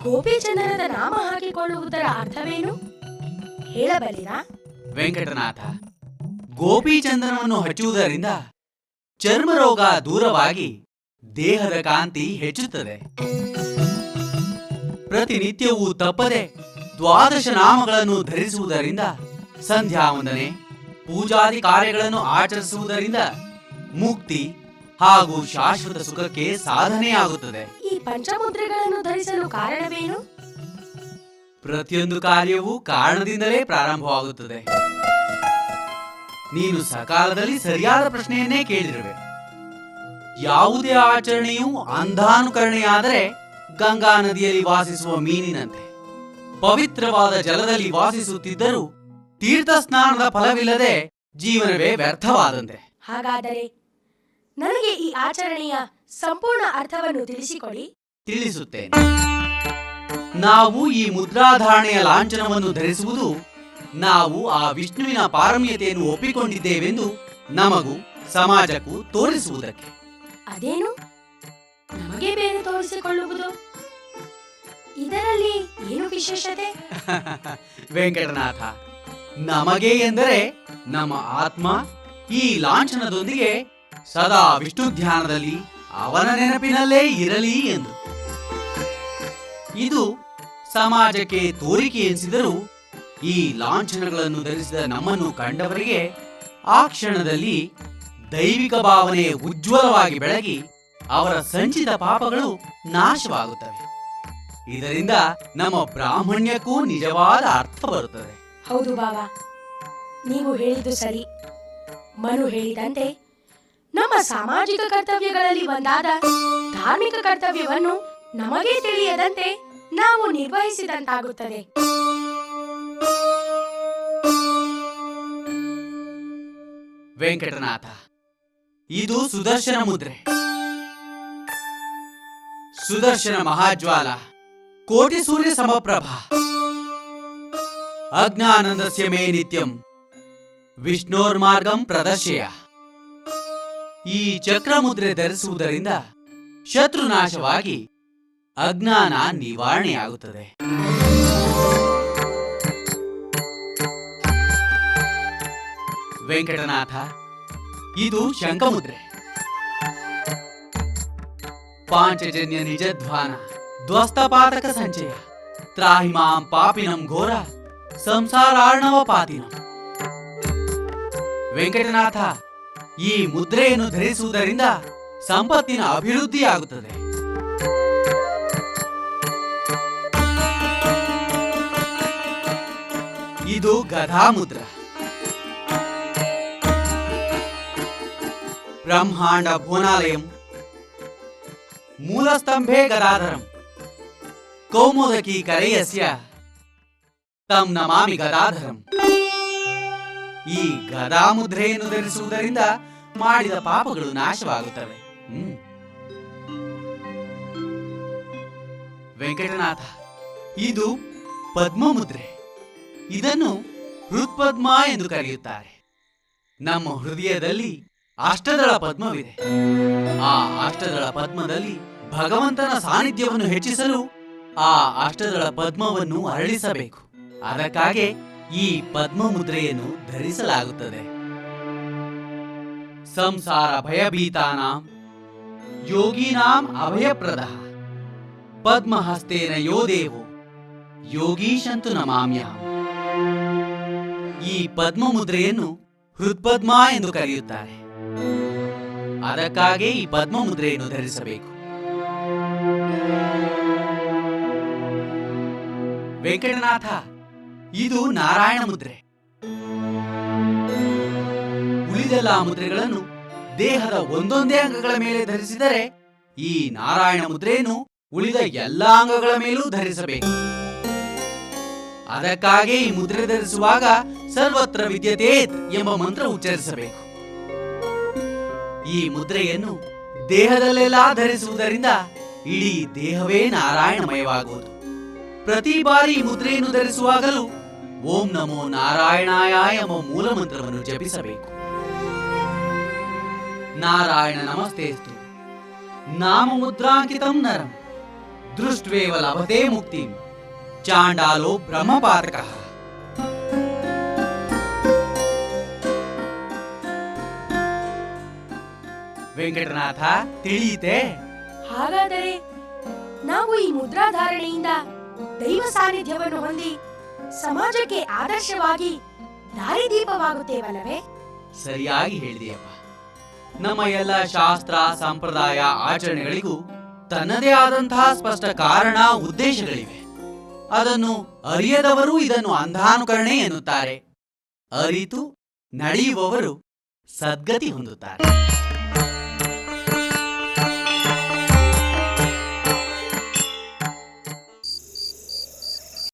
ಗೋಪಿಚಂದನದ ನಾಮ ಹಾಕಿಕೊಳ್ಳುವುದರ ಅರ್ಥವೇನು ಹೇಳಬಲ್ಲಿರಾ? ವೆಂಕಟನಾಥ, ಗೋಪಿಚಂದನವನ್ನು ಹಚ್ಚುವುದರಿಂದ ಚರ್ಮರೋಗ ದೂರವಾಗಿ ದೇಹದ ಕಾಂತಿ ಹೆಚ್ಚುತ್ತದೆ. ಪ್ರತಿನಿತ್ಯವೂ ತಪ್ಪದೆ 12 ನಾಮಗಳನ್ನು ಧರಿಸುವುದರಿಂದ ಸಂಧ್ಯಾ ವಂದನೆ, ಪೂಜಾದಿ ಕಾರ್ಯಗಳನ್ನು ಆಚರಿಸುವುದರಿಂದ ಮುಕ್ತಿ ಹಾಗೂ ಶಾಶ್ವತ ಸುಖಕ್ಕೆ ಸಾಧನೆಯಾಗುತ್ತದೆ. ಈ ಪಂಚಮುದ್ರೆಗಳನ್ನು ಧರಿಸಲು ಕಾರಣವೇನು? ಪ್ರತಿಯೊಂದು ಕಾರ್ಯವೂ ಕಾರಣದಿಂದಲೇ ಪ್ರಾರಂಭವಾಗುತ್ತದೆ. ನೀನು ಸಕಾಲದಲ್ಲಿ ಸರಿಯಾದ ಪ್ರಶ್ನೆಯನ್ನೇ ಕೇಳಿರುವೆ. ಯಾವುದೇ ಆಚರಣೆಯೂ ಅಂಧಾನುಕರಣೆಯಾದರೆ ಗಂಗಾ ನದಿಯಲ್ಲಿ ವಾಸಿಸುವ ಮೀನಿನಂತೆ. ಪವಿತ್ರವಾದ ಜಲದಲ್ಲಿ ವಾಸಿಸುತ್ತಿದ್ದರೂ ತೀರ್ಥ ಸ್ನಾನದ ಫಲವಿಲ್ಲದೆ ಜೀವನವೇ ವ್ಯರ್ಥವಾದಂತೆ. ಹಾಗಾದರೆ ನನಗೆ ಈ ಆಚರಣೆಯ ಸಂಪೂರ್ಣ ಅರ್ಥವನ್ನು ತಿಳಿಸಿಕೊಡಿ. ತಿಳಿಸುತ್ತೇನೆ. ನಾವು ಈ ಮುದ್ರಾಧಾರಣೆಯ ಲಾಂಛನವನ್ನು ಧರಿಸುವುದು ನಾವು ಆ ವಿಷ್ಣುವಿನ ಪಾರಮ್ಯತೆಯನ್ನು ಒಪ್ಪಿಕೊಂಡಿದ್ದೇವೆಂದು ನಮಗೂ ಸಮಾಜಕ್ಕೂ ತೋರಿಸುವುದಕ್ಕೆ. ಅದೇನು ನಮಗೆ ಬೇರೆ ತೋರಿಸಿಕೊಳ್ಳುವುದು? ಇದರಲ್ಲಿ ಏನು ವಿಶೇಷತೆ? ವೆಂಕಟನಾಥ, ನಮಗೆ ಎಂದರೆ ನಮ್ಮ ಆತ್ಮ ಈ ಲಾಂಛನದೊಂದಿಗೆ ಸದಾ ವಿಷ್ಣು ಧ್ಯಾನದಲ್ಲಿ ಅವನ ನೆನಪಿನಲ್ಲೇ ಇರಲಿ ಎಂದು. ಇದು ಸಮಾಜಕ್ಕೆ ತೋರಿಕೆ ಎನಿಸಿದರೂ ಈ ಲಾಂಛನಗಳನ್ನು ಧರಿಸಿದ ನಮ್ಮನ್ನು ಕಂಡವರಿಗೆ ಆ ಕ್ಷಣದಲ್ಲಿ ದೈವಿಕ ಭಾವನೆ ಉಜ್ವಲವಾಗಿ ಬೆಳಗಿ ಅವರ ಸಂಚಿತ ಪಾಪಗಳು ನಾಶವಾಗುತ್ತವೆ. ಇದರಿಂದ ನಮ್ಮ ಬ್ರಾಹ್ಮಣ್ಯಕ್ಕೂ ನಿಜವಾದ ಅರ್ಥ ಬರುತ್ತದೆ. ಹೌದು ಬಾಬಾ, ನೀವು ಹೇಳಿದ್ದು ಸರಿ. ಮನು ಹೇಳಿದಂತೆ ನಮ್ಮ ಸಾಮಾಜಿಕ ಕರ್ತವ್ಯಗಳಲ್ಲಿ ಒಂದಾದ ಧಾರ್ಮಿಕ ಕರ್ತವ್ಯವನ್ನು ನಮಗೆ ತಿಳಿಯದಂತೆ ನಾವು ನಿರ್ವಹಿಸಿದಂತಾಗುತ್ತದೆ. ವೆಂಕಟನಾಥ, ಇದು ಸುದರ್ಶನ ಮುದ್ರೆ. ಸುದರ್ಶನ ಮಹಾಜ್ವಾಲ, ಕೋಟಿ ಸೂರ್ಯ ಸಮಪ್ರಭ, ಅಜ್ಞಾನಂದಸ್ಯ ಮೇ ನಿತ್ಯಂ ವಿಷ್ಣೋರ್ಮಾರ್ಗಂ ಪ್ರದರ್ಶಯ. ಈ ಚಕ್ರ ಮುದ್ರೆ ಧರಿಸುವುದರಿಂದ ಶತ್ರುನಾಶವಾಗಿ ಅಜ್ಞಾನ ನಿವಾರಣೆಯಾಗುತ್ತದೆ. ವೆಂಕಟನಾಥ, ಇದು ಶಂಖಮುದ್ರೆ. ಪಾಂಚಜನ್ಯ ನಿಜಧ್ವಾನ ಧ್ವಸ್ತಪಾತಕ ಸಂಚಯ ತ್ರಾಹಿ ಮಾಂ ಪಾಪಿನಂ ಘೋರ ಸಂಸಾರಾರ್ಣವ ಪಾತಿನಂ. ವೆಂಕಟನಾಥ, ಈ ಮುದ್ರೆಯನ್ನು ಧರಿಸುವುದರಿಂದ ಸಂಪತ್ತಿನ ಅಭಿವೃದ್ಧಿಯಾಗುತ್ತದೆ. ಇದು ಗದಾಮುದ್ರ. ಬ್ರಹ್ಮಾಂಡ ಭುವನಾಲಯಂ ಮೂಲಸ್ತಂಭೆ ಗದಾಧರಂ ಕೌಮೋದಕಿ ಕರೆಯಸ್ಯ ತಂ ನಮಾಮಿ ಗದಾಧರಂ. ಈ ಗದಾಮುದ್ರೆಯನ್ನು ಧರಿಸುವುದರಿಂದ ಮಾಡಿದ ಪಾಪಗಳು ನಾಶವಾಗುತ್ತವೆ. ವೆಂಕಟನಾಥ, ಇದು ಪದ್ಮಮುದ್ರೆ. ಇದನ್ನು ಹೃತ್ಪದ್ಮ ಎಂದು ಕರೆಯುತ್ತಾರೆ. ನಮ್ಮ ಹೃದಯದಲ್ಲಿ ಅಷ್ಟದಳ ಪದ್ಮವಿದೆ. ಆ ಅಷ್ಟದಳ ಪದ್ಮದಲ್ಲಿ ಭಗವಂತನ ಸಾನ್ನಿಧ್ಯವನ್ನು ಹೆಚ್ಚಿಸಲು ಆ ಅಷ್ಟದಳ ಪದ್ಮವನ್ನು ಅರಳಿಸಬೇಕು. ಅದಕ್ಕಾಗಿ ಈ ಪದ್ಮ ಮುದ್ರೆಯನ್ನು ಧರಿಸಲಾಗುತ್ತದೆ. ಸಂಸಾರ ಭಯಭೀತಾನಾಂ ಯೋಗೀನಾಂ ಅಭಯಪ್ರದಃ ಪದ್ಮಹಸ್ತೇನ ಯೋ ದೇವೋ ಯೋಗೀಶಂತು ನಮಾಮ್ಯಹಂ. ಈ ಪದ್ಮ ಮುದ್ರೆಯನ್ನು ಹೃತ್ಪದ್ಮ ಎಂದು ಕರೆಯುತ್ತಾರೆ. ಅದಕ್ಕಾಗಿ ಈ ಪದ್ಮ ಮುದ್ರೆಯನ್ನು ಧರಿಸಬೇಕು. ವೆಂಕಟನಾಥ, ಇದು ನಾರಾಯಣ ಮುದ್ರೆ. ಉಳಿದೆಲ್ಲ ಮುದ್ರೆಗಳನ್ನು ದೇಹದ ಒಂದೊಂದೇ ಅಂಗಗಳ ಮೇಲೆ ಧರಿಸಿದರೆ ಈ ನಾರಾಯಣ ಮುದ್ರೆಯನ್ನು ಉಳಿದ ಎಲ್ಲಾ ಅಂಗಗಳ ಮೇಲೂ ಧರಿಸಬೇಕು. ಅದಕ್ಕಾಗಿ ಈ ಮುದ್ರೆ ಧರಿಸುವಾಗ ಸರ್ವತ್ರ ವಿದ್ಯತೇತ್ ಎಂಬ ಮಂತ್ರ ಉಚ್ಚರಿಸಬೇಕು. ಈ ಮುದ್ರೆಯನ್ನು ದೇಹದಲ್ಲೆಲ್ಲ ಧರಿಸುವುದರಿಂದ ಇಡೀ ದೇಹವೇ ನಾರಾಯಣಮಯವಾಗುವುದು. ಪ್ರತಿ ಬಾರಿ ಈ ಮುದ್ರೆಯನ್ನು ಧರಿಸುವಾಗಲೂ ಓಂ ನಮೋ ನಾರಾಯಣಾಯ ಎಂಬ ಮೂಲ ಮಂತ್ರವನ್ನು ಜಪಿಸಬೇಕು. ನಾರಾಯಣ ನಮಸ್ತೇಸ್ತು ನಾಮ ಮುದ್ರಾಂಕಿತಂ ನರಂ ದೃಷ್ಟ್ವೇವ ಲಭತೆ ಮುಕ್ತಿ ಚಾಂಡಾಲೋ ಬ್ರಹ್ಮಪಾತಕ. ವೆಂಕಟನಾಥ, ತಿಳಿಯಿತೆ? ಹಾಗಾದರೆ ನಾವು ಈ ಮುದ್ರಾಧಾರಣೆಯಿಂದ ದೈವ ಸಾನ್ನಿಧ್ಯವನ್ನು ಹೊಂದಿ ಸಮಾಜಕ್ಕೆ ಆದರ್ಶವಾಗಿ ದಾರಿದೀಪವಾಗುತ್ತೇವಲ್ಲವೇ? ಸರಿಯಾಗಿ ಹೇಳಿದೆಯಪ್ಪ. ನಮ್ಮ ಎಲ್ಲ ಶಾಸ್ತ್ರ ಸಂಪ್ರದಾಯ ಆಚರಣೆಗಳಿಗೂ ತನ್ನದೇ ಆದಂತಹ ಸ್ಪಷ್ಟ ಕಾರಣ ಉದ್ದೇಶಗಳಿವೆ. ಅದನ್ನು ಅರಿಯದವರು ಇದನ್ನು ಅಂಧಾನುಕರಣೆ ಎನ್ನುತ್ತಾರೆ. ಅರಿತು ನಡೆಯುವವರು ಸದ್ಗತಿ ಹೊಂದುತ್ತಾರೆ.